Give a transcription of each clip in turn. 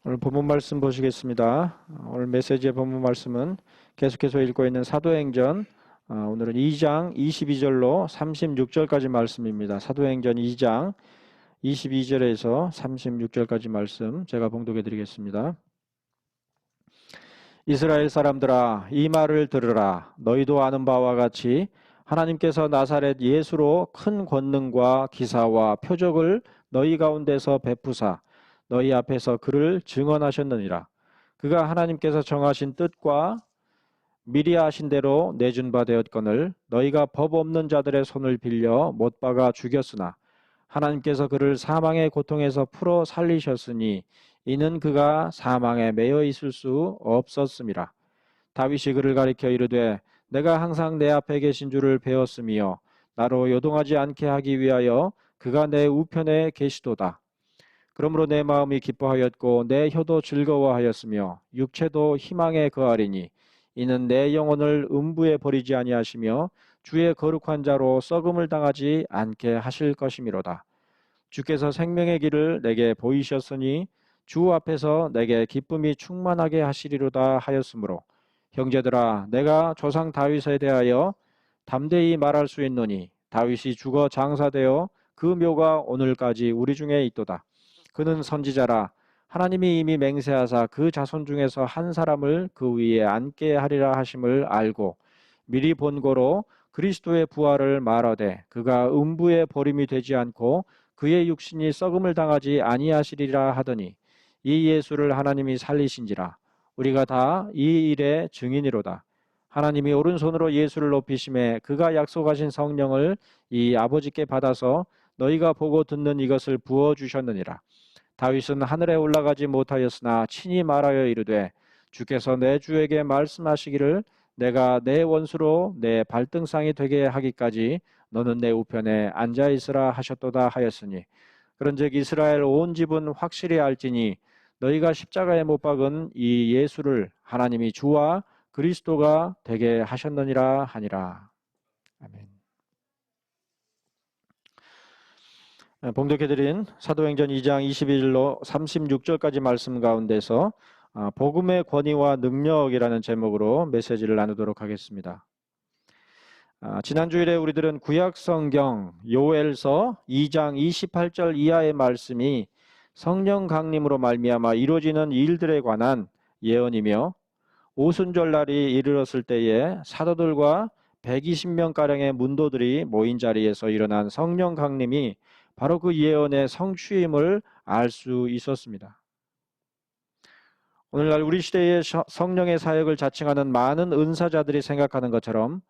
오늘 본문 말씀 보시겠습니다. 오늘 메시지의 본문 말씀은 계속해서 읽고 있는 사도행전 오늘은 2장 22절로 36절까지 말씀입니다. 사도행전 2장 22절에서 36절까지 말씀 제가 봉독해 드리겠습니다. 이스라엘 사람들아, 이 말을 들으라. 너희도 아는 바와 같이 하나님께서 나사렛 예수로 큰 권능과 기사와 표적을 너희 가운데서 베푸사 너희 앞에서 그를 증언하셨느니라. 그가 하나님께서 정하신 뜻과 미리 아신 대로 내준 바 되었거늘 너희가 법 없는 자들의 손을 빌려 못 박아 죽였으나 하나님께서 그를 사망의 고통에서 풀어 살리셨으니 이는 그가 사망에 매여 있을 수 없었음이라. 다윗이 그를 가리켜 이르되 내가 항상 내 앞에 계신 줄을 배웠으며 나로 요동하지 않게 하기 위하여 그가 내 우편에 계시도다. 그러므로 내 마음이 기뻐하였고 내 혀도 즐거워하였으며 육체도 희망에 거하리니 이는 내 영혼을 음부에 버리지 아니하시며 주의 거룩한 자로 썩음을 당하지 않게 하실 것이미로다. 주께서 생명의 길을 내게 보이셨으니 주 앞에서 내게 기쁨이 충만하게 하시리로다 하였으므로 형제들아, 내가 조상 다윗에 대하여 담대히 말할 수 있노니 다윗이 죽어 장사되어 그 묘가 오늘까지 우리 중에 있도다. 그는 선지자라. 하나님이 이미 맹세하사 그 자손 중에서 한 사람을 그 위에 앉게 하리라 하심을 알고 미리 본고로 그리스도의 부활을 말하되 그가 음부에 버림이 되지 않고 그의 육신이 썩음을 당하지 아니하시리라 하더니 이 예수를 하나님이 살리신지라. 우리가 다 이 일의 증인이로다. 하나님이 오른손으로 예수를 높이심에 그가 약속하신 성령을 이 아버지께 받아서 너희가 보고 듣는 이것을 부어주셨느니라. 다윗은 하늘에 올라가지 못하였으나 친히 말하여 이르되 주께서 내 주에게 말씀하시기를 내가 내 원수로 내 발등상이 되게 하기까지 너는 내 우편에 앉아있으라 하셨도다 하였으니 그런즉 이스라엘 온 집은 확실히 알지니 너희가 십자가에 못 박은 이 예수를 하나님이 주와 그리스도가 되게 하셨느니라 하니라. 아멘. 봉독해드린 사도행전 2장 21절로 36절까지 말씀 가운데서 복음의 권위와 능력이라는 제목으로 메시지를 나누도록 하겠습니다. 지난 주일에 우리들은 구약성경 요엘서 2장 28절 이하의 말씀이 성령 강림으로 말미암아 이루어지는 일들에 관한 예언이며 오순절날이 이르렀을 때에 사도들과 120명가량의 문도들이 모인 자리에서 일어난 성령 강림이 바로 그 예언의 성취임을 알 수 있었습니다. 오늘날 우리 시대의 성령의 사역을 자칭하는 많은 은사자들이 생각하는 것처럼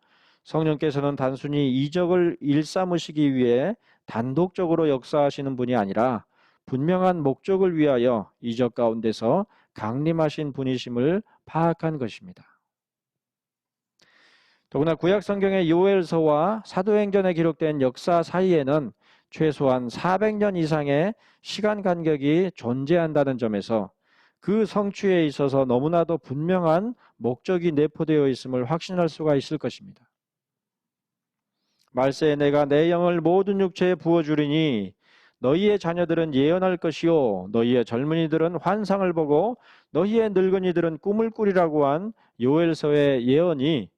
성령께서는 단순히 이적을 일삼으시기 위해 단독적으로 역사하시는 분이 아니라 분명한 목적을 위하여 이적 가운데서 강림하신 분이심을 파악한 것입니다. 더구나 구약 성경의 요엘서와 사도행전에 기록된 역사 사이에는 최소한 400년 이상의 시간 간격이 존재한다는 점에서 그 성취에 있어서 너무나도 분명한 목적이 내포되어 있음을 확신할 수가 있을 것입니다. 말세에 내가 내 영을 모든 육체에 부어주리니 너희의 자녀들은 예언할 것이요 너희의 젊은이들은 환상을 보고 너희의 늙은이들은 꿈을 꾸리라고 한 요엘서의 예언이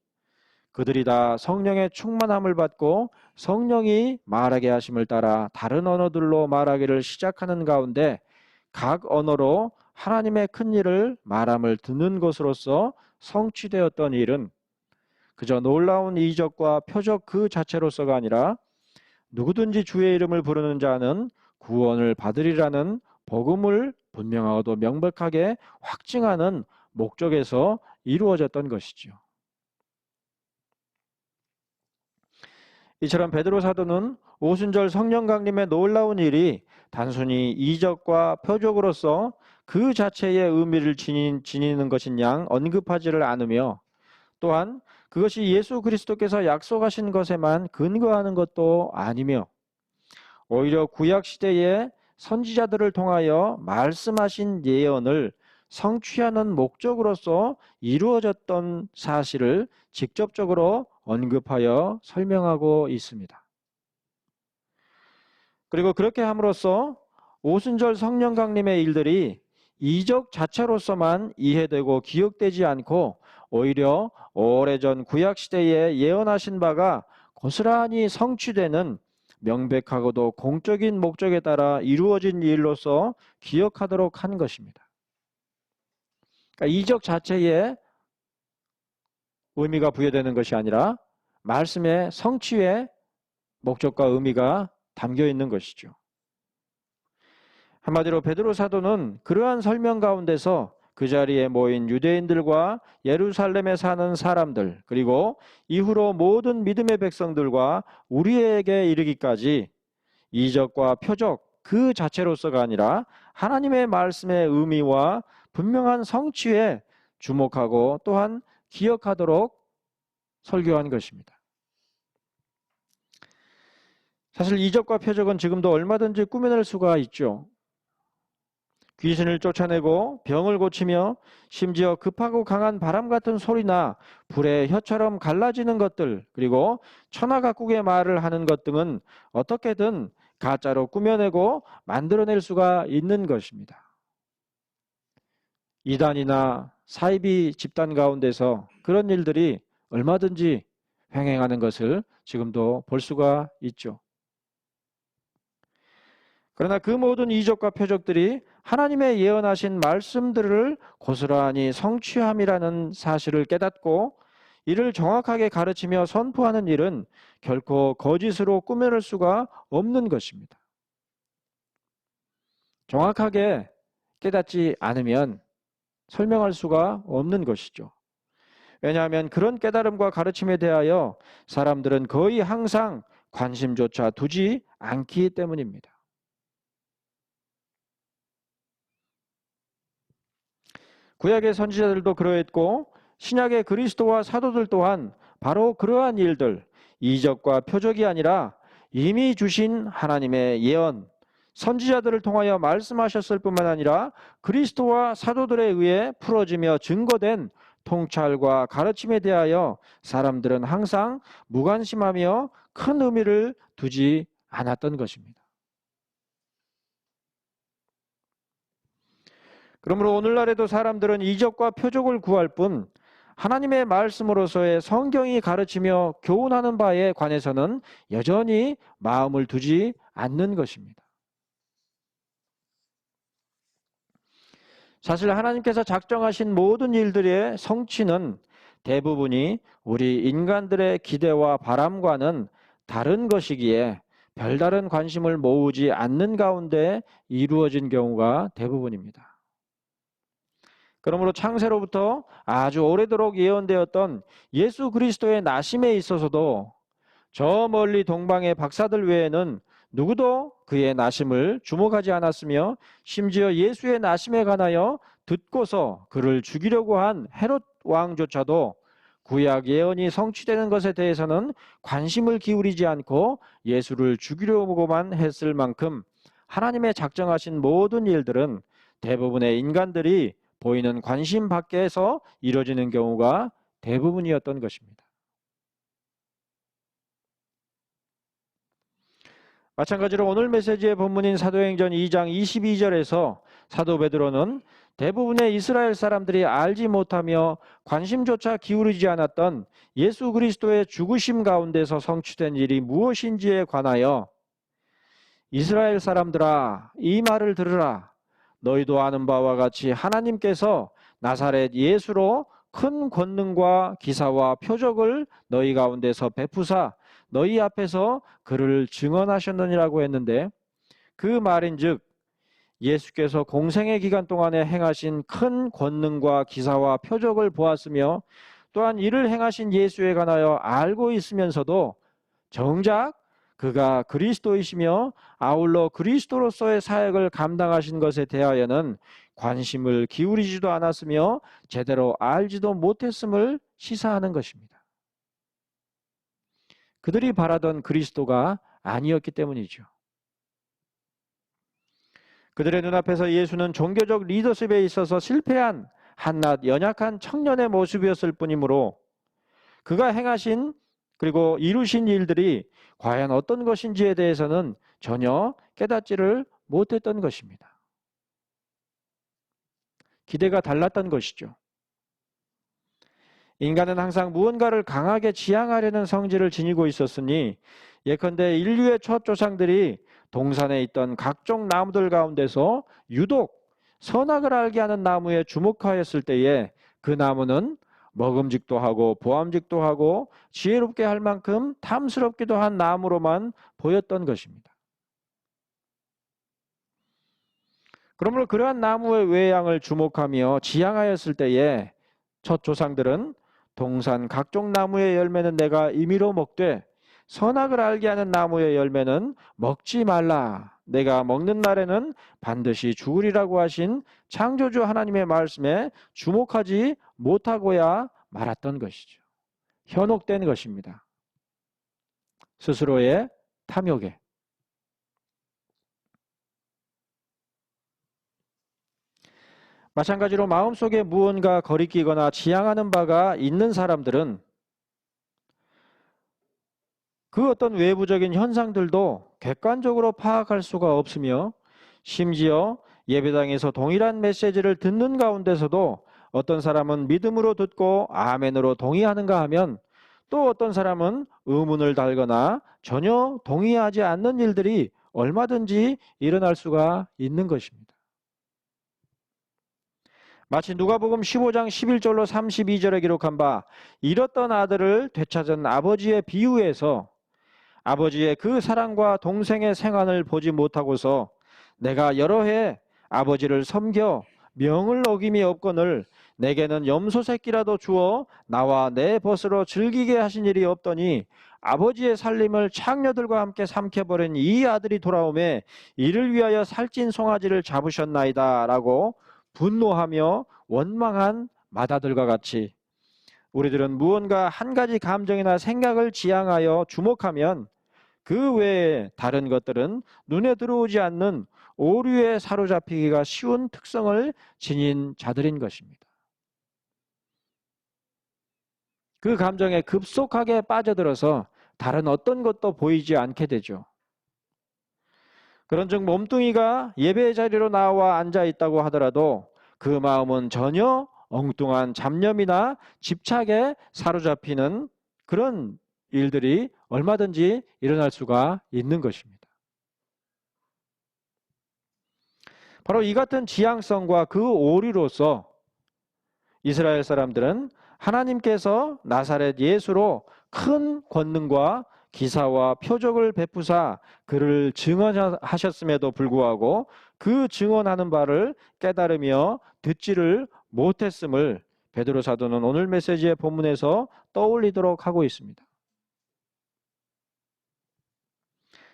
그들이 다 성령의 충만함을 받고 성령이 말하게 하심을 따라 다른 언어들로 말하기를 시작하는 가운데 각 언어로 하나님의 큰 일을 말함을 듣는 것으로서 성취되었던 일은 그저 놀라운 이적과 표적 그 자체로서가 아니라 누구든지 주의 이름을 부르는 자는 구원을 받으리라는 복음을 분명하고도 명백하게 확증하는 목적에서 이루어졌던 것이죠. 이처럼 베드로 사도는 오순절 성령 강림의 놀라운 일이 단순히 이적과 표적으로서 그 자체의 의미를 지니는 것인 양 언급하지를 않으며 또한 그것이 예수 그리스도께서 약속하신 것에만 근거하는 것도 아니며 오히려 구약시대의 선지자들을 통하여 말씀하신 예언을 성취하는 목적으로서 이루어졌던 사실을 직접적으로 언급하여 설명하고 있습니다. 그리고 그렇게 함으로써 오순절 성령 강림의 일들이 이적 자체로서만 이해되고 기억되지 않고 오히려 오래전 구약시대에 예언하신 바가 고스란히 성취되는 명백하고도 공적인 목적에 따라 이루어진 일로서 기억하도록 한 것입니다. 그러니까 이적 자체에 의미가 부여되는 것이 아니라 말씀의 성취의 목적과 의미가 담겨 있는 것이죠. 한마디로 베드로 사도는 그러한 설명 가운데서 그 자리에 모인 유대인들과 예루살렘에 사는 사람들, 그리고 이후로 모든 믿음의 백성들과 우리에게 이르기까지 이적과 표적 그 자체로서가 아니라 하나님의 말씀의 의미와 분명한 성취에 주목하고 또한 기억하도록 설교한 것입니다. 사실 이적과 표적은 지금도 얼마든지 꾸며낼 수가 있죠. 귀신을 쫓아내고 병을 고치며 심지어 급하고 강한 바람 같은 소리나 불의 혀처럼 갈라지는 것들, 그리고 천하각국의 말을 하는 것 등은 어떻게든 가짜로 꾸며내고 만들어낼 수가 있는 것입니다. 이단이나 사이비 집단 가운데서 그런 일들이 얼마든지 횡행하는 것을 지금도 볼 수가 있죠. 그러나 그 모든 이적과 표적들이 하나님의 예언하신 말씀들을 고스란히 성취함이라는 사실을 깨닫고 이를 정확하게 가르치며 선포하는 일은 결코 거짓으로 꾸며낼 수가 없는 것입니다. 정확하게 깨닫지 않으면 설명할 수가 없는 것이죠. 왜냐하면 그런 깨달음과 가르침에 대하여 사람들은 거의 항상 관심조차 두지 않기 때문입니다. 구약의 선지자들도 그러했고 신약의 그리스도와 사도들 또한 바로 그러한 일들, 이적과 표적이 아니라 이미 주신 하나님의 예언, 선지자들을 통하여 말씀하셨을 뿐만 아니라 그리스도와 사도들에 의해 풀어지며 증거된 통찰과 가르침에 대하여 사람들은 항상 무관심하며 큰 의미를 두지 않았던 것입니다. 그러므로 오늘날에도 사람들은 이적과 표적을 구할 뿐 하나님의 말씀으로서의 성경이 가르치며 교훈하는 바에 관해서는 여전히 마음을 두지 않는 것입니다. 사실 하나님께서 작정하신 모든 일들의 성취는 대부분이 우리 인간들의 기대와 바람과는 다른 것이기에 별다른 관심을 모으지 않는 가운데 이루어진 경우가 대부분입니다. 그러므로 창세로부터 아주 오래도록 예언되었던 예수 그리스도의 나심에 있어서도 저 멀리 동방의 박사들 외에는 누구도 그의 나심을 주목하지 않았으며 심지어 예수의 나심에 관하여 듣고서 그를 죽이려고 한 헤롯 왕조차도 구약 예언이 성취되는 것에 대해서는 관심을 기울이지 않고 예수를 죽이려고만 했을 만큼 하나님의 작정하신 모든 일들은 대부분의 인간들이 보이는 관심 밖에서 이루어지는 경우가 대부분이었던 것입니다. 마찬가지로 오늘 메시지의 본문인 사도행전 2장 22절에서 사도 베드로는 대부분의 이스라엘 사람들이 알지 못하며 관심조차 기울이지 않았던 예수 그리스도의 죽으심 가운데서 성취된 일이 무엇인지에 관하여 이스라엘 사람들아 이 말을 들으라. 너희도 아는 바와 같이 하나님께서 나사렛 예수로 큰 권능과 기사와 표적을 너희 가운데서 베푸사 너희 앞에서 그를 증언하셨느니라고 했는데 그 말인즉 예수께서 공생의 기간 동안에 행하신 큰 권능과 기사와 표적을 보았으며 또한 이를 행하신 예수에 관하여 알고 있으면서도 정작 그가 그리스도이시며 아울러 그리스도로서의 사역을 감당하신 것에 대하여는 관심을 기울이지도 않았으며 제대로 알지도 못했음을 시사하는 것입니다. 그들이 바라던 그리스도가 아니었기 때문이죠. 그들의 눈앞에서 예수는 종교적 리더십에 있어서 실패한 한낱 연약한 청년의 모습이었을 뿐이므로 그가 행하신 그리고 이루신 일들이 과연 어떤 것인지에 대해서는 전혀 깨닫지를 못했던 것입니다. 기대가 달랐던 것이죠. 인간은 항상 무언가를 강하게 지향하려는 성질을 지니고 있었으니 예컨대 인류의 첫 조상들이 동산에 있던 각종 나무들 가운데서 유독 선악을 알게 하는 나무에 주목하였을 때에 그 나무는 먹음직도 하고 보암직도 하고 지혜롭게 할 만큼 탐스럽기도 한 나무로만 보였던 것입니다. 그러므로 그러한 나무의 외양을 주목하며 지향하였을 때에 첫 조상들은 동산 각종 나무의 열매는 내가 임의로 먹되 선악을 알게 하는 나무의 열매는 먹지 말라. 내가 먹는 날에는 반드시 죽으리라고 하신 창조주 하나님의 말씀에 주목하지 못하고야 말았던 것이죠. 현혹된 것입니다. 스스로의 탐욕에. 마찬가지로 마음속에 무언가 거리끼거나 지향하는 바가 있는 사람들은 그 어떤 외부적인 현상들도 객관적으로 파악할 수가 없으며 심지어 예배당에서 동일한 메시지를 듣는 가운데서도 어떤 사람은 믿음으로 듣고 아멘으로 동의하는가 하면 또 어떤 사람은 의문을 달거나 전혀 동의하지 않는 일들이 얼마든지 일어날 수가 있는 것입니다. 마치 누가복음 15장 11절로 32절에 기록한 바 잃었던 아들을 되찾은 아버지의 비유에서 아버지의 그 사랑과 동생의 생안을 보지 못하고서 내가 여러 해 아버지를 섬겨 명을 어김이 없거늘 내게는 염소 새끼라도 주어 나와 내 벗으로 즐기게 하신 일이 없더니 아버지의 살림을 창녀들과 함께 삼켜버린 이 아들이 돌아오매 이를 위하여 살찐 송아지를 잡으셨나이다 라고 분노하며 원망한 맏아들과 같이 우리들은 무언가 한 가지 감정이나 생각을 지향하여 주목하면 그 외에 다른 것들은 눈에 들어오지 않는 오류에 사로잡히기가 쉬운 특성을 지닌 자들인 것입니다. 그 감정에 급속하게 빠져들어서 다른 어떤 것도 보이지 않게 되죠. 그런즉 몸뚱이가 예배 자리로 나와 앉아 있다고 하더라도 그 마음은 전혀 엉뚱한 잡념이나 집착에 사로잡히는 그런 일들이 얼마든지 일어날 수가 있는 것입니다. 바로 이 같은 지향성과 그 오류로서 이스라엘 사람들은 하나님께서 나사렛 예수로 큰 권능과 기사와 표적을 베푸사 그를 증언하셨음에도 불구하고 그 증언하는 바를 깨달으며 듣지를 못했음을 베드로 사도는 오늘 메시지의 본문에서 떠올리도록 하고 있습니다.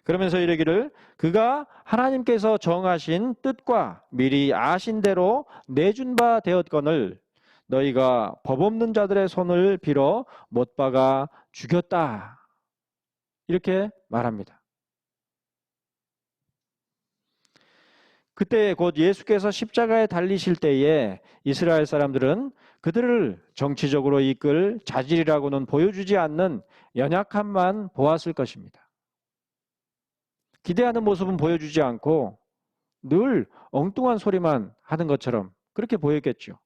그러면서 이르기를 그가 하나님께서 정하신 뜻과 미리 아신 대로 내준 바 되었거늘 너희가 법 없는 자들의 손을 빌어 못 박아 죽였다. 이렇게 말합니다. 그때 곧 예수께서 십자가에 달리실 때에 이스라엘 사람들은 그들을 정치적으로 이끌 자질이라고는 보여주지 않는 연약함만 보았을 것입니다. 기대하는 모습은 보여주지 않고 늘 엉뚱한 소리만 하는 것처럼 그렇게 보였겠죠.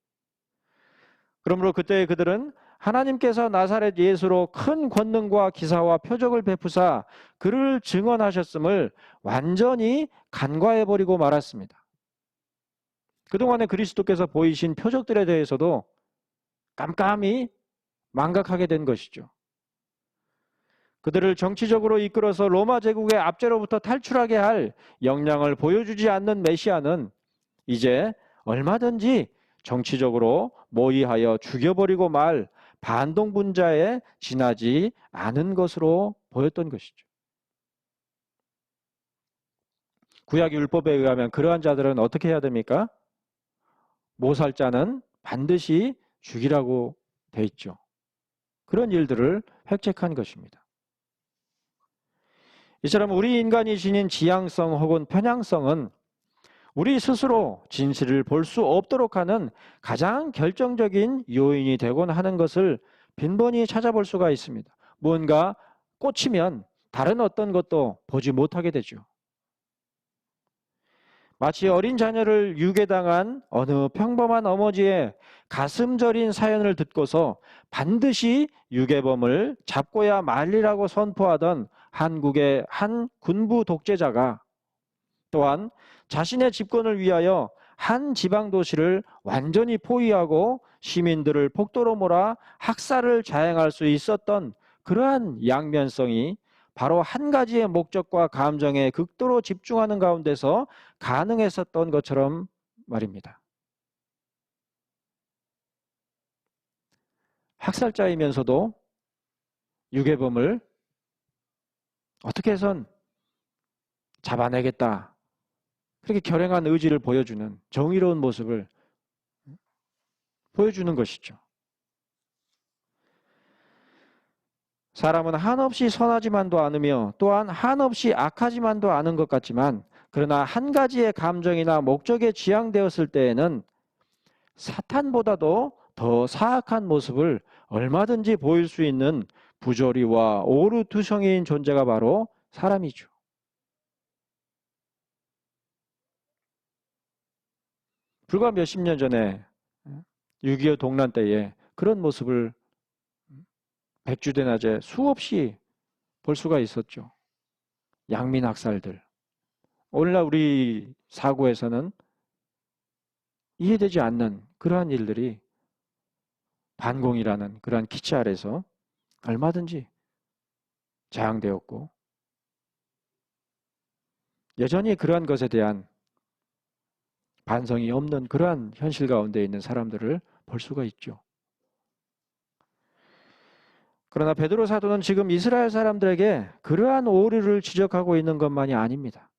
그러므로 그때 그들은 하나님께서 나사렛 예수로 큰 권능과 기사와 표적을 베푸사 그를 증언하셨음을 완전히 간과해버리고 말았습니다. 그동안에 그리스도께서 보이신 표적들에 대해서도 깜깜이 망각하게 된 것이죠. 그들을 정치적으로 이끌어서 로마 제국의 압제로부터 탈출하게 할 역량을 보여주지 않는 메시아는 이제 얼마든지 정치적으로 모의하여 죽여버리고 말 반동분자에 지나지 않은 것으로 보였던 것이죠. 구약 율법에 의하면 그러한 자들은 어떻게 해야 됩니까? 모살자는 반드시 죽이라고 돼 있죠. 그런 일들을 획책한 것입니다. 이처럼 우리 인간이 지닌 지향성 혹은 편향성은 우리 스스로 진실을 볼 수 없도록 하는 가장 결정적인 요인이 되곤 하는 것을 빈번히 찾아볼 수가 있습니다. 뭔가 꽂히면 다른 어떤 것도 보지 못하게 되죠. 마치 어린 자녀를 유괴당한 어느 평범한 어머니의 가슴 저린 사연을 듣고서 반드시 유괴범을 잡고야 말리라고 선포하던 한국의 한 군부 독재자가 또한 자신의 집권을 위하여 한 지방 도시를 완전히 포위하고 시민들을 폭도로 몰아 학살을 자행할 수 있었던 그러한 양면성이 바로 한 가지의 목적과 감정에 극도로 집중하는 가운데서 가능했었던 것처럼 말입니다. 학살자이면서도 유괴범을 어떻게 해선 잡아내겠다. 그렇게 결행한 의지를 보여주는 정의로운 모습을 보여주는 것이죠. 사람은 한없이 선하지만도 않으며 또한 한없이 악하지만도 않은 것 같지만 그러나 한 가지의 감정이나 목적에 지향되었을 때에는 사탄보다도 더 사악한 모습을 얼마든지 보일 수 있는 부조리와 오르투성이인 존재가 바로 사람이죠. 불과 몇십 년 전에 6.25 동란 때에 그런 모습을 백주대낮에 수없이 볼 수가 있었죠. 양민 학살들. 오늘날 우리 사고에서는 이해되지 않는 그러한 일들이 반공이라는 그러한 기치 아래서 얼마든지 자양되었고 여전히 그러한 것에 대한 반성이 없는 그러한 현실 가운데 있는 사람들을 볼 수가 있죠. 그러나 베드로 사도는 지금 이스라엘 사람들에게 그러한 오류를 지적하고 있는 것만이 아닙니다.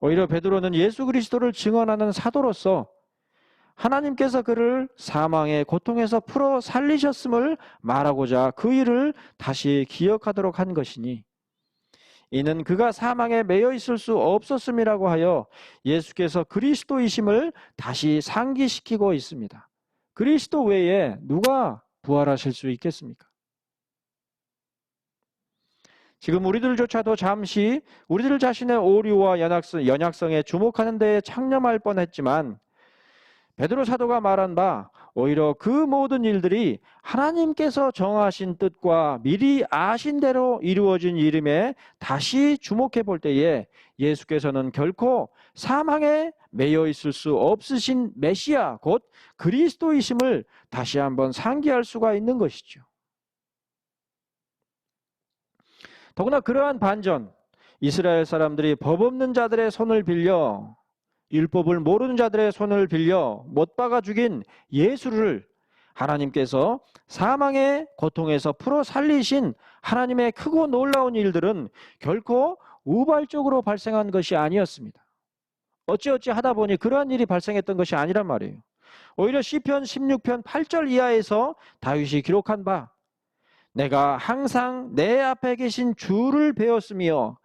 오히려 베드로는 예수 그리스도를 증언하는 사도로서 하나님께서 그를 사망의 고통에서 풀어 살리셨음을 말하고자 그 일을 다시 기억하도록 한 것이니 이는 그가 사망에 매여 있을 수 없었음이라고 하여 예수께서 그리스도이심을 다시 상기시키고 있습니다. 그리스도 외에 누가 부활하실 수 있겠습니까? 지금 우리들조차도 잠시 우리들 자신의 오류와 연약성에 주목하는 데에 창념할 뻔했지만 베드로 사도가 말한 바 오히려 그 모든 일들이 하나님께서 정하신 뜻과 미리 아신 대로 이루어진 일임에 다시 주목해 볼 때에 예수께서는 결코 사망에 매여 있을 수 없으신 메시아 곧 그리스도이심을 다시 한번 상기할 수가 있는 것이죠. 더구나 그러한 반전, 이스라엘 사람들이 법 없는 자들의 손을 빌려 율법을 모르는 자들의 손을 빌려 못 박아 죽인 예수를 하나님께서 사망의 고통에서 풀어 살리신 하나님의 크고 놀라운 일들은 결코 우발적으로 발생한 것이 아니었습니다. 어찌어찌 하다 보니 그러한 일이 발생했던 것이 아니란 말이에요. 오히려 시편 16편 8절 이하에서 다윗이 기록한 바 내가 항상 내 앞에 계신 주를 배웠으며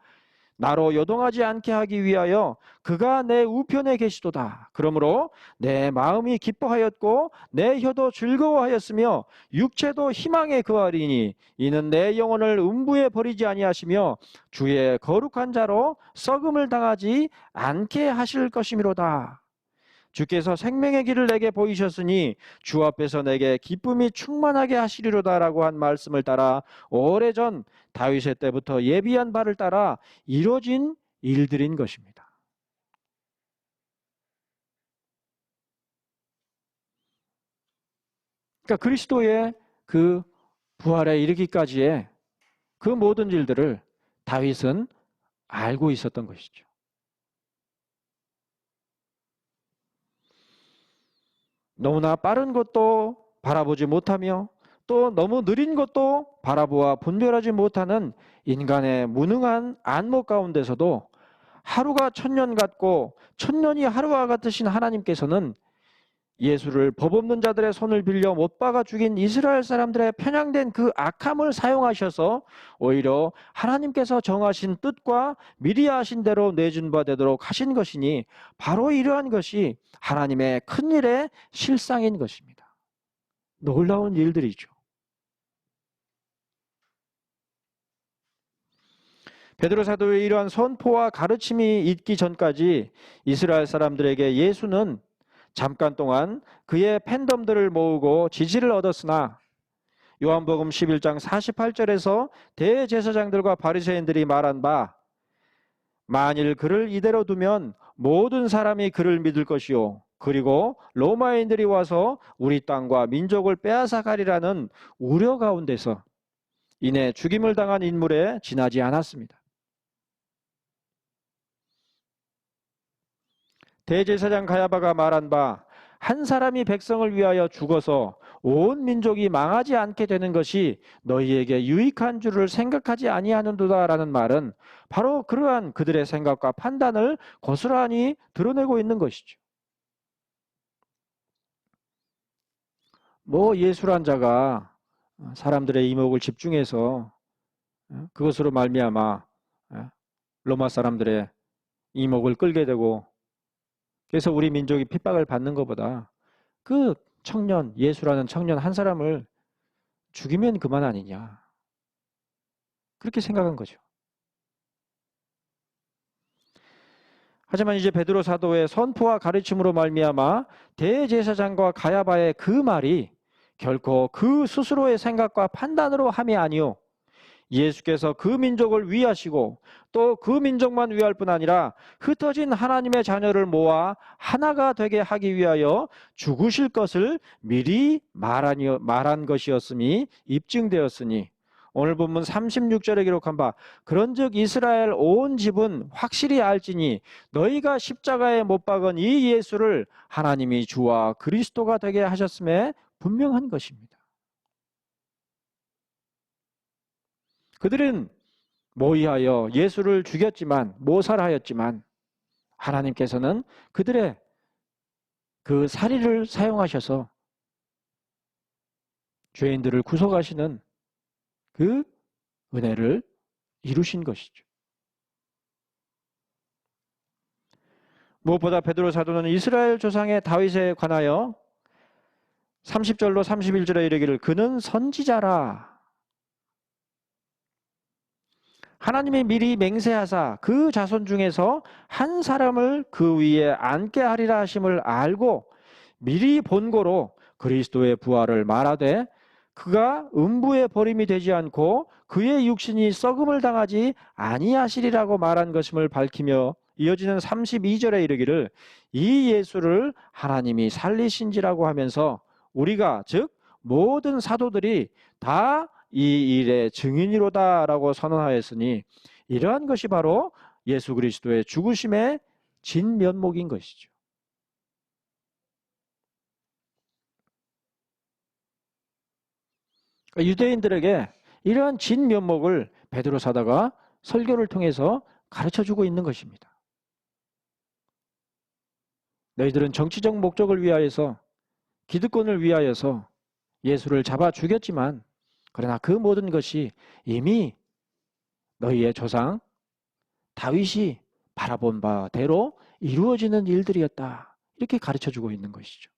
나로 요동하지 않게 하기 위하여 그가 내 우편에 계시도다. 그러므로 내 마음이 기뻐하였고 내 혀도 즐거워하였으며 육체도 희망에 거하리니 이는 내 영혼을 음부에 버리지 아니하시며 주의 거룩한 자로 썩음을 당하지 않게 하실 것이미로다. 주께서 생명의 길을 내게 보이셨으니 주 앞에서 내게 기쁨이 충만하게 하시리로다라고 한 말씀을 따라 오래전 다윗의 때부터 예비한 바를 따라 이루어진 일들인 것입니다. 그러니까 그리스도의 그 부활에 이르기까지의 그 모든 일들을 다윗은 알고 있었던 것이죠. 너무나 빠른 것도 바라보지 못하며 또 너무 느린 것도 바라보아 분별하지 못하는 인간의 무능한 안목 가운데서도 하루가 천년 같고 천년이 하루와 같으신 하나님께서는 예수를 법 없는 자들의 손을 빌려 못 박아 죽인 이스라엘 사람들의 편향된 그 악함을 사용하셔서 오히려 하나님께서 정하신 뜻과 미리 하신 대로 내준 바 되도록 하신 것이니 바로 이러한 것이 하나님의 큰 일의 실상인 것입니다. 놀라운 일들이죠. 베드로 사도의 이러한 선포와 가르침이 있기 전까지 이스라엘 사람들에게 예수는 잠깐 동안 그의 팬덤들을 모으고 지지를 얻었으나 요한복음 11장 48절에서 대제사장들과 바리새인들이 말한 바 만일 그를 이대로 두면 모든 사람이 그를 믿을 것이요 그리고 로마인들이 와서 우리 땅과 민족을 빼앗아 가리라는 우려 가운데서 이내 죽임을 당한 인물에 지나지 않았습니다. 대제사장 가야바가 말한 바 한 사람이 백성을 위하여 죽어서 온 민족이 망하지 않게 되는 것이 너희에게 유익한 줄을 생각하지 아니하는도다라는 말은 바로 그러한 그들의 생각과 판단을 고스란히 드러내고 있는 것이죠. 예수란 자가 사람들의 이목을 집중해서 그것으로 말미암아 로마 사람들의 이목을 끌게 되고 그래서 우리 민족이 핍박을 받는 것보다 그 청년, 예수라는 청년 한 사람을 죽이면 그만 아니냐. 그렇게 생각한 거죠. 하지만 이제 베드로 사도의 선포와 가르침으로 말미암아 대제사장과 가야바의 그 말이 결코 그 스스로의 생각과 판단으로 함이 아니요 예수께서 그 민족을 위하시고 또 그 민족만 위할 뿐 아니라 흩어진 하나님의 자녀를 모아 하나가 되게 하기 위하여 죽으실 것을 미리 말한 것이었음이 입증되었으니 오늘 본문 36절에 기록한 바 그런즉 이스라엘 온 집은 확실히 알지니 너희가 십자가에 못 박은 이 예수를 하나님이 주와 그리스도가 되게 하셨음에 분명한 것입니다. 그들은 모의하여 예수를 죽였지만 모살하였지만 하나님께서는 그들의 그 사리를 사용하셔서 죄인들을 구속하시는 그 은혜를 이루신 것이죠. 무엇보다 베드로 사도는 이스라엘 조상의 다윗에 관하여 30절로 31절에 이르기를 그는 선지자라 하나님이 미리 맹세하사 그 자손 중에서 한 사람을 그 위에 앉게 하리라 하심을 알고 미리 본고로 그리스도의 부활을 말하되 그가 음부의 버림이 되지 않고 그의 육신이 썩음을 당하지 아니하시리라고 말한 것임을 밝히며 이어지는 32절에 이르기를 이 예수를 하나님이 살리신지라고 하면서 우리가 즉 모든 사도들이 다 이 일의 증인이로다라고 선언하였으니 이러한 것이 바로 예수 그리스도의 죽으심의 진면목인 것이죠. 유대인들에게 이러한 진면목을 베드로 사도가 설교를 통해서 가르쳐주고 있는 것입니다. 너희들은 정치적 목적을 위하여서 기득권을 위하여서 예수를 잡아 죽였지만 그러나 그 모든 것이 이미 너희의 조상 다윗이 바라본 바대로 이루어지는 일들이었다. 이렇게 가르쳐주고 있는 것이죠.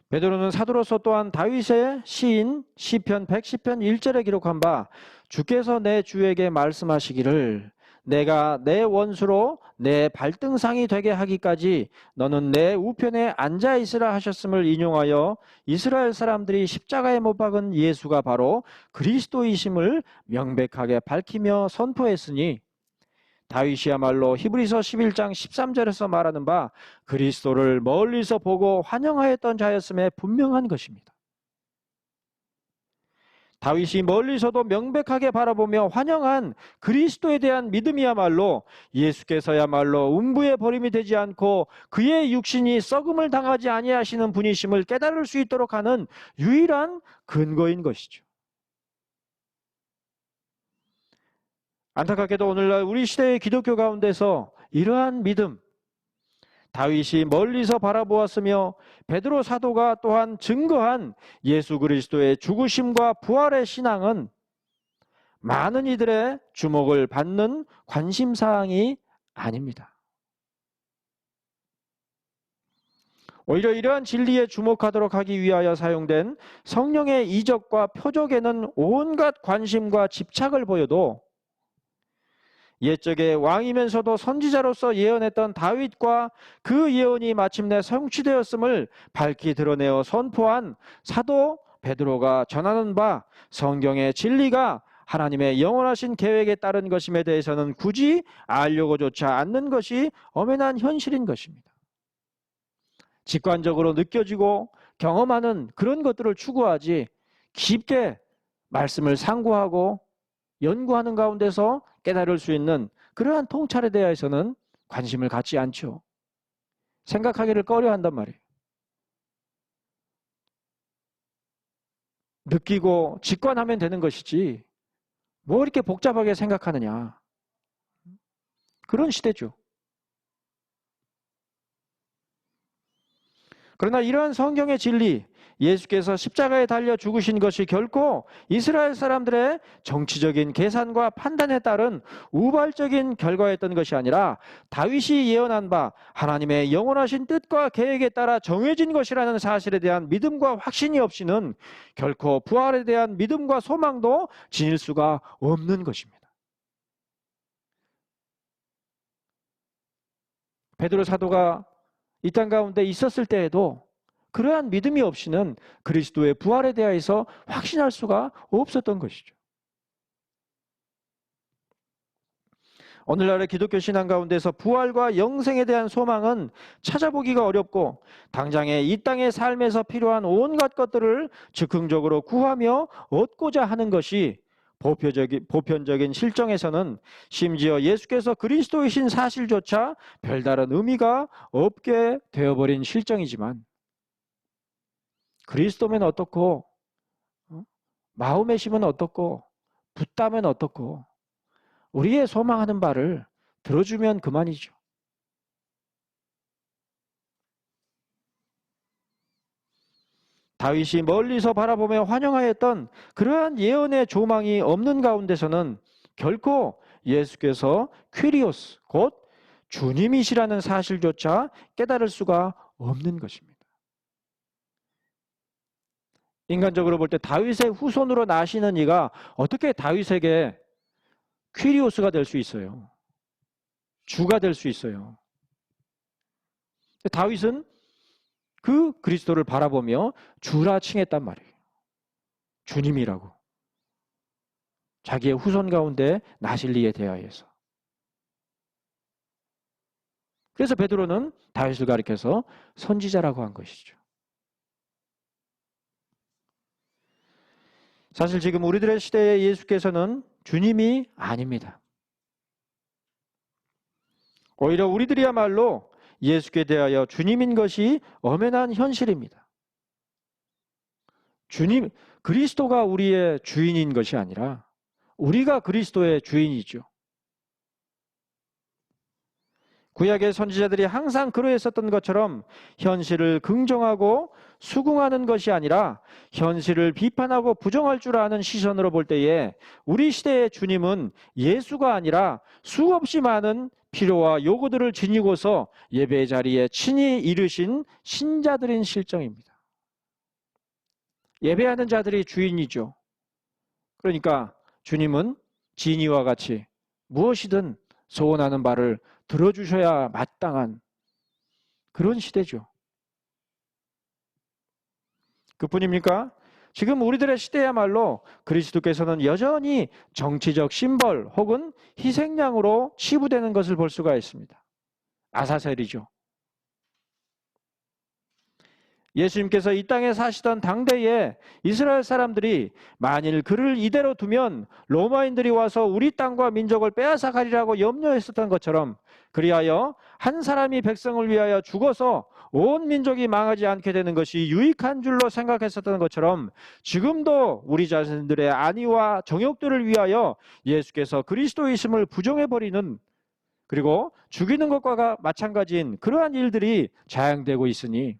베드로는 사도로서 또한 다윗의 시인 시편 110편 1절에 기록한 바 주께서 내 주에게 말씀하시기를 내가 내 원수로 내 발등상이 되게 하기까지 너는 내 우편에 앉아 있으라 하셨음을 인용하여 이스라엘 사람들이 십자가에 못 박은 예수가 바로 그리스도이심을 명백하게 밝히며 선포했으니 다윗이야말로 히브리서 11장 13절에서 말하는 바 그리스도를 멀리서 보고 환영하였던 자였음에 분명한 것입니다. 다윗이 멀리서도 명백하게 바라보며 환영한 그리스도에 대한 믿음이야말로 예수께서야말로 음부의 버림이 되지 않고 그의 육신이 썩음을 당하지 아니하시는 분이심을 깨달을 수 있도록 하는 유일한 근거인 것이죠. 안타깝게도 오늘날 우리 시대의 기독교 가운데서 이러한 믿음, 다윗이 멀리서 바라보았으며 베드로 사도가 또한 증거한 예수 그리스도의 죽으심과 부활의 신앙은 많은 이들의 주목을 받는 관심사항이 아닙니다. 오히려 이러한 진리에 주목하도록 하기 위하여 사용된 성령의 이적과 표적에는 온갖 관심과 집착을 보여도 옛적의 왕이면서도 선지자로서 예언했던 다윗과 그 예언이 마침내 성취되었음을 밝히 드러내어 선포한 사도 베드로가 전하는 바 성경의 진리가 하나님의 영원하신 계획에 따른 것임에 대해서는 굳이 알려고조차 않는 것이 엄연한 현실인 것입니다. 직관적으로 느껴지고 경험하는 그런 것들을 추구하지 깊게 말씀을 상고하고 연구하는 가운데서 깨달을 수 있는 그러한 통찰에 대해서는 관심을 갖지 않죠. 생각하기를 꺼려한단 말이에요. 느끼고 직관하면 되는 것이지 뭐 이렇게 복잡하게 생각하느냐. 그런 시대죠. 그러나 이러한 성경의 진리, 예수께서 십자가에 달려 죽으신 것이 결코 이스라엘 사람들의 정치적인 계산과 판단에 따른 우발적인 결과였던 것이 아니라 다윗이 예언한 바 하나님의 영원하신 뜻과 계획에 따라 정해진 것이라는 사실에 대한 믿음과 확신이 없이는 결코 부활에 대한 믿음과 소망도 지닐 수가 없는 것입니다. 베드로 사도가 이 땅 가운데 있었을 때에도 그러한 믿음이 없이는 그리스도의 부활에 대해서 확신할 수가 없었던 것이죠. 오늘날의 기독교 신앙 가운데서 부활과 영생에 대한 소망은 찾아보기가 어렵고 당장의 이 땅의 삶에서 필요한 온갖 것들을 즉흥적으로 구하며 얻고자 하는 것이 보편적인 실정에서는 심지어 예수께서 그리스도이신 사실조차 별다른 의미가 없게 되어버린 실정이지만 그리스도면 어떻고 마음의 심은 어떻고 붙다면 어떻고 우리의 소망하는 바를 들어주면 그만이죠. 다윗이 멀리서 바라보며 환영하였던 그러한 예언의 조망이 없는 가운데서는 결코 예수께서 퀴리오스, 곧 주님이시라는 사실조차 깨달을 수가 없는 것입니다. 인간적으로 볼 때 다윗의 후손으로 나시는 이가 어떻게 다윗에게 퀴리오스가 될 수 있어요? 주가 될 수 있어요. 다윗은 그 그리스도를 바라보며 주라 칭했단 말이에요. 주님이라고. 자기의 후손 가운데 나실 이에 대하여서. 그래서 베드로는 다윗을 가리켜서 선지자라고 한 것이죠. 사실 지금 우리들의 시대에 예수께서는 주님이 아닙니다. 오히려 우리들이야말로 예수께 대하여 주님인 것이 엄연한 현실입니다. 주님, 그리스도가 우리의 주인인 것이 아니라 우리가 그리스도의 주인이죠. 구약의 선지자들이 항상 그러했었던 것처럼 현실을 긍정하고 수긍하는 것이 아니라 현실을 비판하고 부정할 줄 아는 시선으로 볼 때에 우리 시대의 주님은 예수가 아니라 수없이 많은 필요와 요구들을 지니고서 예배 자리에 친히 이르신 신자들인 실정입니다. 예배하는 자들이 주인이죠. 그러니까 주님은 진이와 같이 무엇이든 소원하는 바를 들어주셔야 마땅한 그런 시대죠. 그뿐입니까? 지금 우리들의 시대야말로 그리스도께서는 여전히 정치적 심벌 혹은 희생양으로 치부되는 것을 볼 수가 있습니다. 아사셀이죠. 예수님께서 이 땅에 사시던 당대에 이스라엘 사람들이 만일 그를 이대로 두면 로마인들이 와서 우리 땅과 민족을 빼앗아 가리라고 염려했었던 것처럼 그리하여 한 사람이 백성을 위하여 죽어서 온 민족이 망하지 않게 되는 것이 유익한 줄로 생각했었던 것처럼 지금도 우리 자신들의 안위와 정욕들을 위하여 예수께서 그리스도이심을 부정해버리는 그리고 죽이는 것과 마찬가지인 그러한 일들이 자행되고 있으니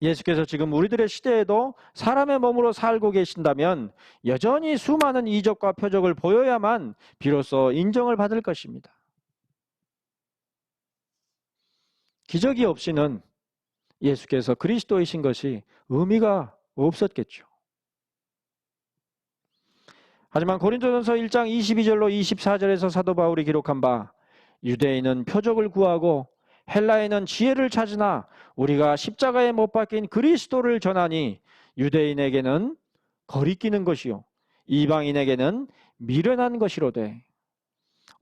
예수께서 지금 우리들의 시대에도 사람의 몸으로 살고 계신다면 여전히 수많은 이적과 표적을 보여야만 비로소 인정을 받을 것입니다. 기적이 없이는 예수께서 그리스도이신 것이 의미가 없었겠죠. 하지만 고린도전서 1장 22절로 24절에서 사도 바울이 기록한 바 유대인은 표적을 구하고 헬라인은 지혜를 찾으나 우리가 십자가에 못 박힌 그리스도를 전하니 유대인에게는 거리끼는 것이요 이방인에게는 미련한 것이로되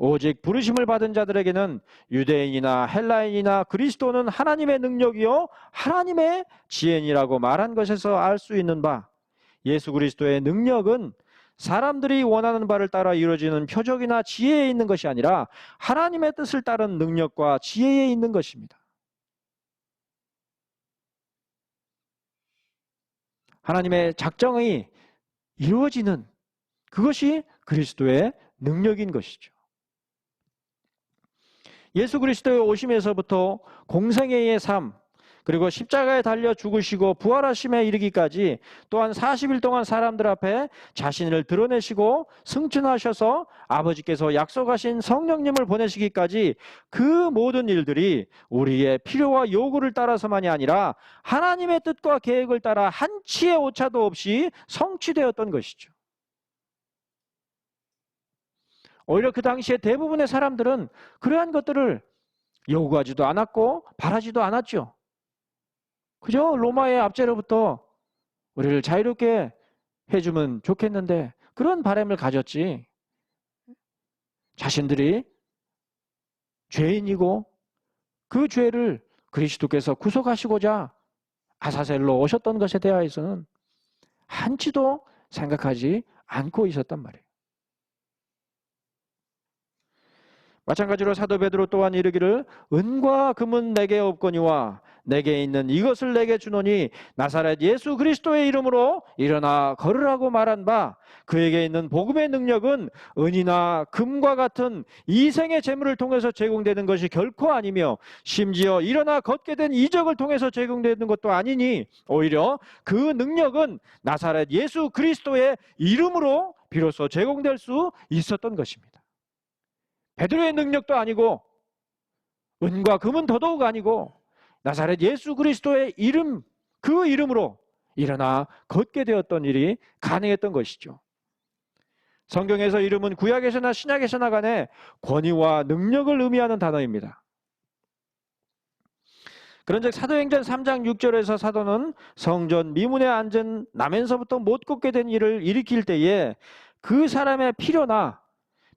오직 부르심을 받은 자들에게는 유대인이나 헬라인이나 그리스도는 하나님의 능력이요 하나님의 지혜니라고 말한 것에서 알 수 있는 바 예수 그리스도의 능력은 사람들이 원하는 바를 따라 이루어지는 표적이나 지혜에 있는 것이 아니라 하나님의 뜻을 따른 능력과 지혜에 있는 것입니다. 하나님의 작정이 이루어지는 그것이 그리스도의 능력인 것이죠. 예수 그리스도의 오심에서부터 공생애의 삶, 그리고 십자가에 달려 죽으시고 부활하심에 이르기까지 또한 40일 동안 사람들 앞에 자신을 드러내시고 승천하셔서 아버지께서 약속하신 성령님을 보내시기까지 그 모든 일들이 우리의 필요와 요구를 따라서만이 아니라 하나님의 뜻과 계획을 따라 한치의 오차도 없이 성취되었던 것이죠. 오히려 그 당시에 대부분의 사람들은 그러한 것들을 요구하지도 않았고 바라지도 않았죠. 그저 로마의 압제로부터 우리를 자유롭게 해주면 좋겠는데 그런 바람을 가졌지, 자신들이 죄인이고 그 죄를 그리스도께서 구속하시고자 아사셀로 오셨던 것에 대하여서는 한치도 생각하지 않고 있었단 말이에요. 마찬가지로 사도 베드로 또한 이르기를 은과 금은 내게 없거니와 내게 있는 이것을 내게 주노니 나사렛 예수 그리스도의 이름으로 일어나 걸으라고 말한 바 그에게 있는 복음의 능력은 은이나 금과 같은 이생의 재물을 통해서 제공되는 것이 결코 아니며 심지어 일어나 걷게 된 이적을 통해서 제공되는 것도 아니니 오히려 그 능력은 나사렛 예수 그리스도의 이름으로 비로소 제공될 수 있었던 것입니다. 베드로의 능력도 아니고 은과 금은 더더욱 아니고 나사렛 예수 그리스도의 이름, 그 이름으로 일어나 걷게 되었던 일이 가능했던 것이죠. 성경에서 이름은 구약에서나 신약에서나 간에 권위와 능력을 의미하는 단어입니다. 그런즉 사도행전 3장 6절에서 사도는 성전 미문에 앉은 나면서부터 못 걷게 된 일을 일으킬 때에 그 사람의 필요나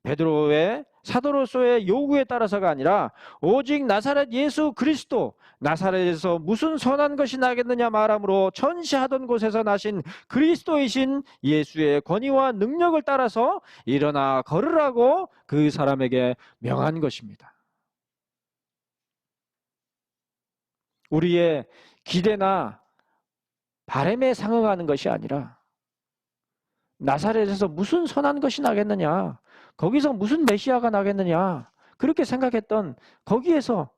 베드로의 사도로서의 요구에 따라서가 아니라 오직 나사렛 예수 그리스도, 나사렛에서 무슨 선한 것이 나겠느냐 말함으로 천시하던 곳에서 나신 그리스도이신 예수의 권위와 능력을 따라서 일어나 걸으라고 그 사람에게 명한 것입니다. 우리의 기대나 바람에 상응하는 것이 아니라 나사렛에서 무슨 선한 것이 나겠느냐, 거기서 무슨 메시아가 나겠느냐, 그렇게 생각했던 거기에서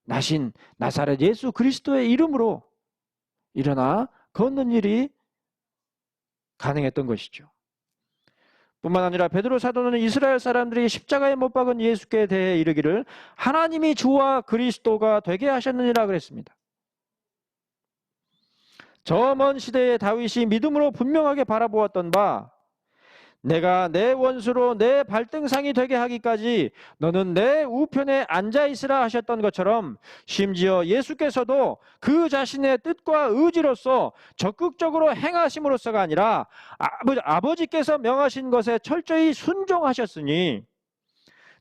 나신 나사렛 예수 그리스도의 이름으로 일어나 걷는 일이 가능했던 것이죠. 뿐만 아니라 베드로 사도는 이스라엘 사람들이 십자가에 못 박은 예수께 대해 이르기를 하나님이 주와 그리스도가 되게 하셨느니라 그랬습니다. 저 먼 시대에 다윗이 믿음으로 분명하게 바라보았던 바 내가 내 원수로 내 발등상이 되게 하기까지 너는 내 우편에 앉아있으라 하셨던 것처럼 심지어 예수께서도 그 자신의 뜻과 의지로서 적극적으로 행하심으로써가 아니라 아버지께서 명하신 것에 철저히 순종하셨으니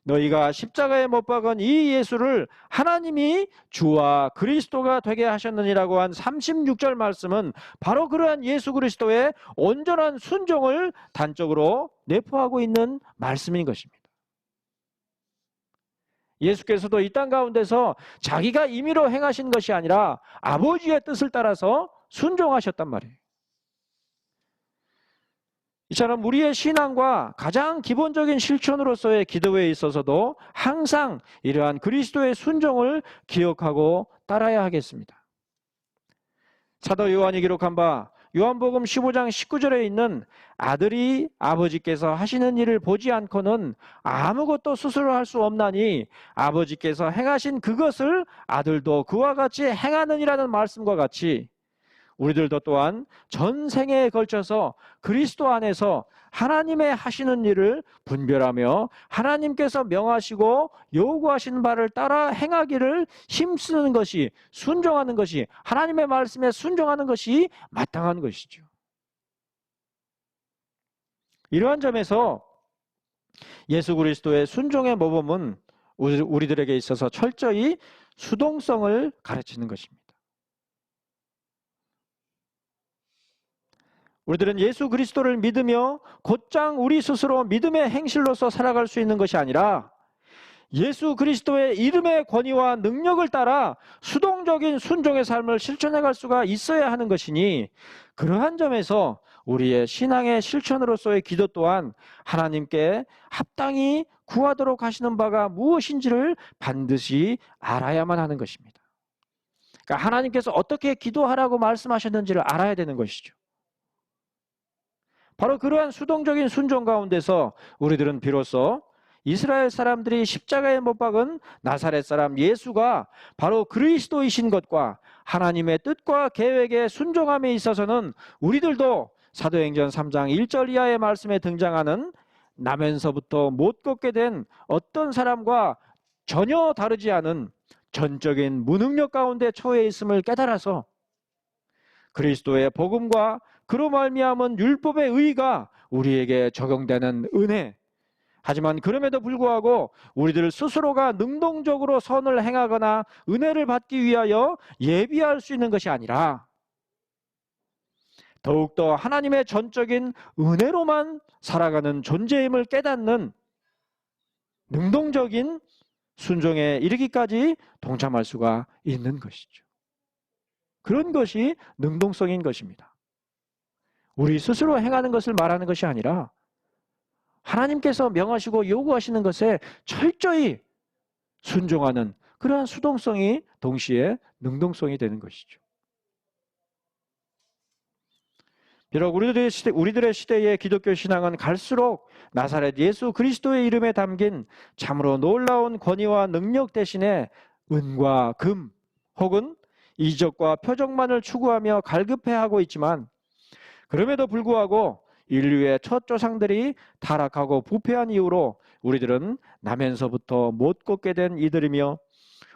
너희가 십자가에 못 박은 이 예수를 하나님이 주와 그리스도가 되게 하셨느니라고 한 36절 말씀은 바로 그러한 예수 그리스도의 온전한 순종을 단적으로 내포하고 있는 말씀인 것입니다. 예수께서도 이 땅 가운데서 자기가 임의로 행하신 것이 아니라 아버지의 뜻을 따라서 순종하셨단 말이에요. 이처럼 우리의 신앙과 가장 기본적인 실천으로서의 기도에 있어서도 항상 이러한 그리스도의 순종을 기억하고 따라야 하겠습니다. 사도 요한이 기록한 바 요한복음 15장 19절에 있는 아들이 아버지께서 하시는 일을 보지 않고는 아무것도 스스로 할 수 없나니 아버지께서 행하신 그것을 아들도 그와 같이 행하느니라는 말씀과 같이 우리들도 또한 전생에 걸쳐서 그리스도 안에서 하나님의 하시는 일을 분별하며 하나님께서 명하시고 요구하신 바를 따라 행하기를 힘쓰는 것이, 순종하는 것이, 하나님의 말씀에 순종하는 것이 마땅한 것이죠. 이러한 점에서 예수 그리스도의 순종의 모범은 우리들에게 있어서 철저히 수동성을 가르치는 것입니다. 우리들은 예수 그리스도를 믿으며 곧장 우리 스스로 믿음의 행실로서 살아갈 수 있는 것이 아니라 예수 그리스도의 이름의 권위와 능력을 따라 수동적인 순종의 삶을 실천해 갈 수가 있어야 하는 것이니, 그러한 점에서 우리의 신앙의 실천으로서의 기도 또한 하나님께 합당히 구하도록 하시는 바가 무엇인지를 반드시 알아야만 하는 것입니다. 그러니까 하나님께서 어떻게 기도하라고 말씀하셨는지를 알아야 되는 것이죠. 바로 그러한 수동적인 순종 가운데서 우리들은 비로소 이스라엘 사람들이 십자가에 못 박은 나사렛 사람 예수가 바로 그리스도이신 것과 하나님의 뜻과 계획에 순종함에 있어서는 우리들도 사도행전 3장 1절 이하의 말씀에 등장하는 나면서부터 못 걷게 된 어떤 사람과 전혀 다르지 않은 전적인 무능력 가운데 처해 있음을 깨달아서 그리스도의 복음과 그로 말미암은 율법의 의가 우리에게 적용되는 은혜, 하지만 그럼에도 불구하고 우리들 스스로가 능동적으로 선을 행하거나 은혜를 받기 위하여 예비할 수 있는 것이 아니라 더욱더 하나님의 전적인 은혜로만 살아가는 존재임을 깨닫는 능동적인 순종에 이르기까지 동참할 수가 있는 것이죠. 그런 것이 능동성인 것입니다. 우리 스스로 행하는 것을 말하는 것이 아니라 하나님께서 명하시고 요구하시는 것에 철저히 순종하는 그러한 수동성이 동시에 능동성이 되는 것이죠. 비록 우리들의 시대의 기독교 신앙은 갈수록 나사렛 예수 그리스도의 이름에 담긴 참으로 놀라운 권위와 능력 대신에 은과 금 혹은 이적과 표적만을 추구하며 갈급해하고 있지만, 그럼에도 불구하고 인류의 첫 조상들이 타락하고 부패한 이후로 우리들은 나면서부터 못 걷게 된 이들이며,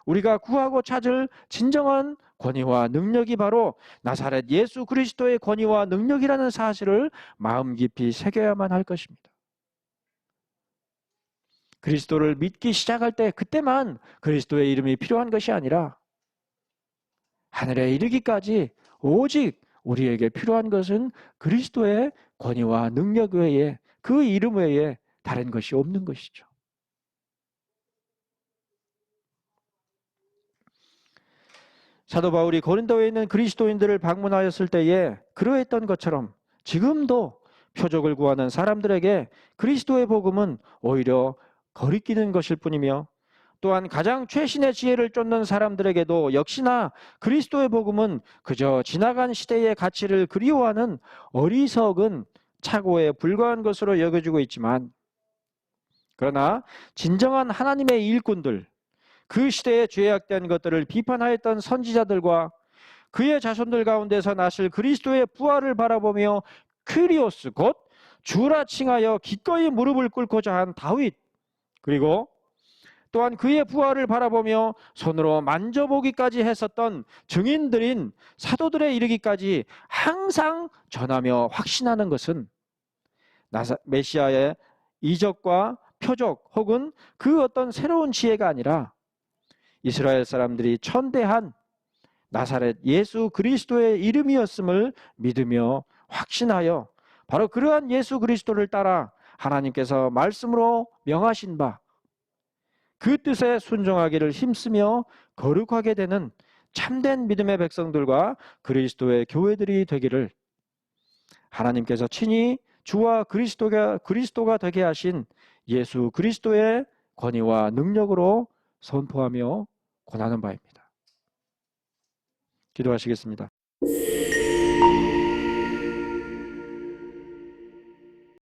우리가 구하고 찾을 진정한 권위와 능력이 바로 나사렛 예수 그리스도의 권위와 능력이라는 사실을 마음 깊이 새겨야만 할 것입니다. 그리스도를 믿기 시작할 때 그때만 그리스도의 이름이 필요한 것이 아니라 하늘에 이르기까지 오직 우리에게 필요한 것은 그리스도의 권위와 능력 외에, 그 이름 외에 다른 것이 없는 것이죠. 사도 바울이 고린도에 있는 그리스도인들을 방문하였을 때에 그러했던 것처럼 지금도 표적을 구하는 사람들에게 그리스도의 복음은 오히려 거리끼는 것일 뿐이며, 또한 가장 최신의 지혜를 쫓는 사람들에게도 역시나 그리스도의 복음은 그저 지나간 시대의 가치를 그리워하는 어리석은 착오에 불과한 것으로 여겨지고 있지만, 그러나 진정한 하나님의 일꾼들, 그 시대에 죄악된 것들을 비판하였던 선지자들과 그의 자손들 가운데서 나실 그리스도의 부활을 바라보며 퀴리오스 곧 주라 칭하여 기꺼이 무릎을 꿇고자 한 다윗, 그리고 또한 그의 부활을 바라보며 손으로 만져보기까지 했었던 증인들인 사도들에 이르기까지 항상 전하며 확신하는 것은 메시아의 이적과 표적 혹은 그 어떤 새로운 지혜가 아니라 이스라엘 사람들이 천대한 나사렛 예수 그리스도의 이름이었음을 믿으며 확신하여 바로 그러한 예수 그리스도를 따라 하나님께서 말씀으로 명하신 바 그 뜻에 순종하기를 힘쓰며 거룩하게 되는 참된 믿음의 백성들과 그리스도의 교회들이 되기를 하나님께서 친히 주와 그리스도가 되게 하신 예수 그리스도의 권위와 능력으로 선포하며 권하는 바입니다. 기도하시겠습니다.